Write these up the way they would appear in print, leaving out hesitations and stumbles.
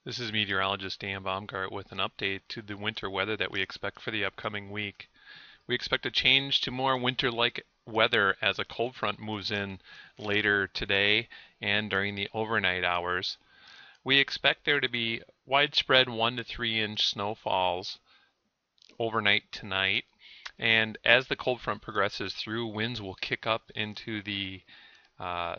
This is meteorologist Dan Baumgart with an update to the winter weather that we expect for the upcoming week. We expect a change to more winter-like weather as a cold front moves in later today and during the overnight hours. We expect there to be widespread 1 to 3 inch snowfalls overnight tonight. And as the cold front progresses through, winds will kick up into the uh,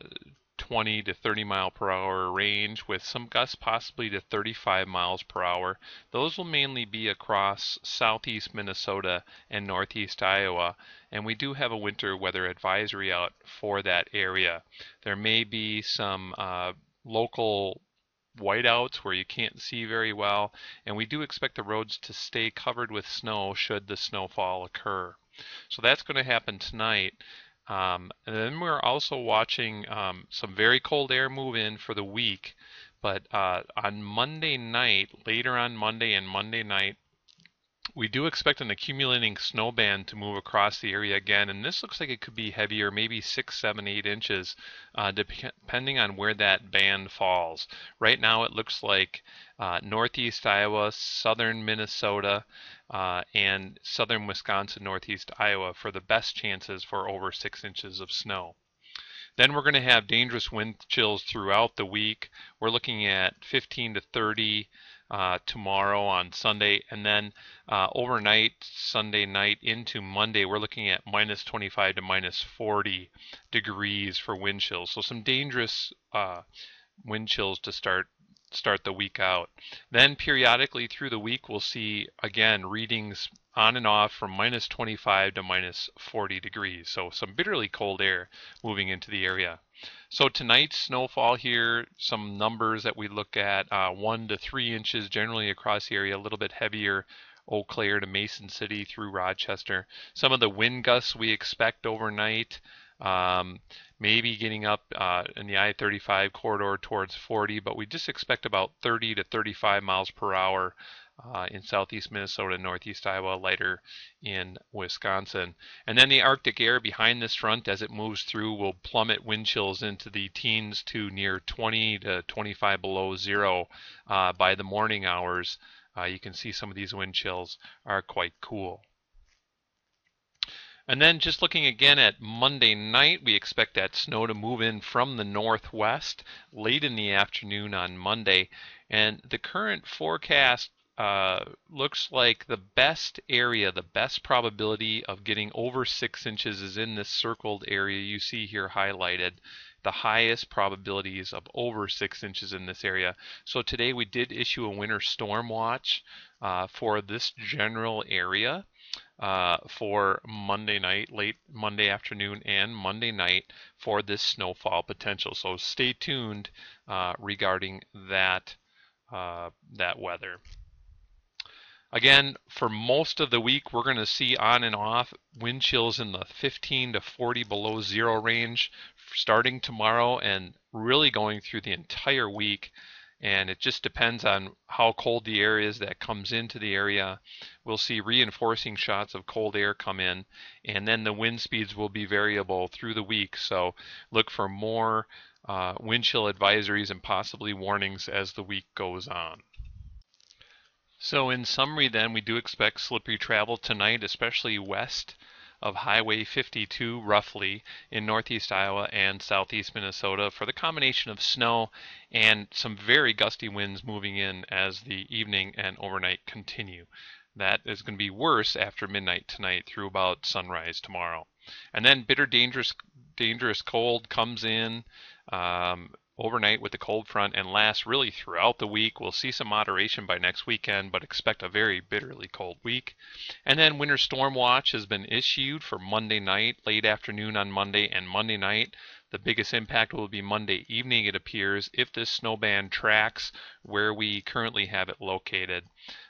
20 to 30 mile per hour range with some gusts possibly to 35 miles per hour. Those will mainly be across southeast Minnesota and northeast Iowa, and we do have a winter weather advisory out for that area. There may be some local whiteouts where you can't see very well, and we do expect the roads to stay covered with snow should the snowfall occur. So that's going to happen tonight. And then we're also watching some very cold air move in for the week. But on Monday night, later on Monday and Monday night, we do expect an accumulating snow band to move across the area again, and this looks like it could be heavier, maybe 6, 7, 8 inches, depending on where that band falls. Right now it looks like northeast Iowa, southern Minnesota, and southern Wisconsin, northeast Iowa for the best chances for over 6 inches of snow. Then we're going to have dangerous wind chills throughout the week. We're looking at 15 to 30 tomorrow on Sunday, and then overnight, Sunday night into Monday, we're looking at minus 25 to minus 40 degrees for wind chills. So some dangerous wind chills to start the week out. Then periodically through the week, we'll see again readings on and off from minus 25 to minus 40 degrees. So some bitterly cold air moving into the area. So tonight's snowfall here, some numbers that we look at, 1 to 3 inches generally across the area, a little bit heavier Eau Claire to Mason City through Rochester. Some of the wind gusts we expect overnight, maybe getting up in the I-35 corridor towards 40, but we just expect about 30 to 35 miles per hour in southeast Minnesota, northeast Iowa, lighter in Wisconsin. And then the Arctic air behind this front as it moves through will plummet wind chills into the teens to near 20 to 25 below zero by the morning hours. You can see some of these wind chills are quite cool. And then just looking again at Monday night, we expect that snow to move in from the northwest late in the afternoon on Monday. And the current forecast looks like the best area, the best probability of getting over 6 inches is in this circled area you see here highlighted. The highest probabilities of over 6 inches in this area. So today we did issue a winter storm watch for this general area for Monday night, late Monday afternoon and Monday night for this snowfall potential. So stay tuned regarding that weather. Again, for most of the week, we're going to see on and off wind chills in the 15 to 40 below zero range starting tomorrow and really going through the entire week. And it just depends on how cold the air is that comes into the area. We'll see reinforcing shots of cold air come in, and then the wind speeds will be variable through the week. So look for more wind chill advisories and possibly warnings as the week goes on. So in summary then, we do expect slippery travel tonight, especially west of Highway 52 roughly in northeast Iowa and southeast Minnesota for the combination of snow and some very gusty winds moving in as the evening and overnight continue. That is going to be worse after midnight tonight through about sunrise tomorrow. And then bitter, dangerous cold comes in overnight with the cold front and lasts really throughout the week. We'll see some moderation by next weekend, but expect a very bitterly cold week. And then winter storm watch has been issued for Monday night, late afternoon on Monday and Monday night. The biggest impact will be Monday evening, it appears, if this snow band tracks where we currently have it located.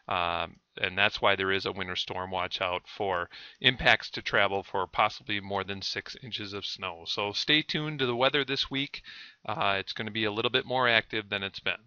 And that's why there is a winter storm watch out for impacts to travel for possibly more than 6 inches of snow. So stay tuned to the weather this week. It's going to be a little bit more active than it's been.